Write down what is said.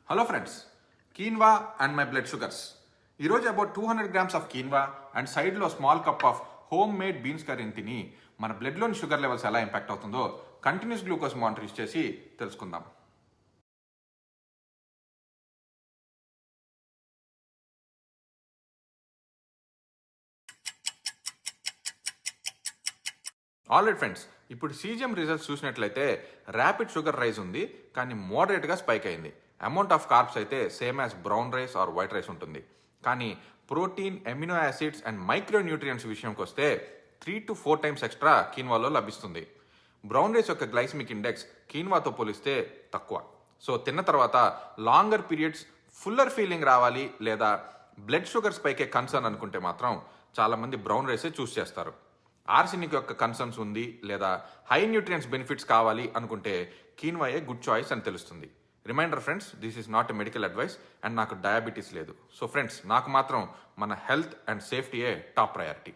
Hello friends, quinoa and my blood sugars. ఈరోజు about 200 grams of quinoa and సైడ్లో small cup of homemade beans కర్రీని తిని మన బ్లడ్లోని షుగర్ లెవెల్స్ ఎలా ఇంపాక్ట్ అవుతుందో కంటిన్యూస్ గ్లూకోజ్ మానిటర్ చేసి తెలుసుకుందాం. ఆల్రైట్ ఫ్రెండ్స్, ఇప్పుడు సీజిఎం రిజల్ట్స్ చూసినట్లయితే ర్యాపిడ్ షుగర్ రైజ్ ఉంది, కానీ మోడరేట్గా స్పైక్ అయింది. అమౌంట్ ఆఫ్ కార్బ్స్ అయితే same as brown rice or white rice ఉంటుంది, కానీ protein, amino acids and micronutrients విషయంకి వస్తే 3 to 4 times ఎక్స్ట్రా కీన్వాలో లభిస్తుంది. బ్రౌన్ రైస్ యొక్క గ్లైసమిక్ ఇండెక్స్ కీన్వాతో పోలిస్తే తక్కువ. సో తిన్న తర్వాత లాంగర్ పీరియడ్స్ ఫుల్లర్ ఫీలింగ్ రావాలి లేదా బ్లడ్ షుగర్ స్పైకే కన్సర్న్ అనుకుంటే మాత్రం చాలామంది బ్రౌన్ రైసే చూస్ చేస్తారు. ఆర్సినిక్ యొక్క కన్సర్న్స్ ఉంది లేదా హై న్యూట్రియన్స్ బెనిఫిట్స్ కావాలి అనుకుంటే కీన్వాయే గుడ్ చాయిస్ అని తెలుస్తుంది. Reminder friends, this is not a medical advice and నాకు డయాబెటీస్ లేదు. సో ఫ్రెండ్స్, నాకు మాత్రం మన హెల్త్ అండ్ సేఫ్టీయే టాప్ ప్రయారిటీ.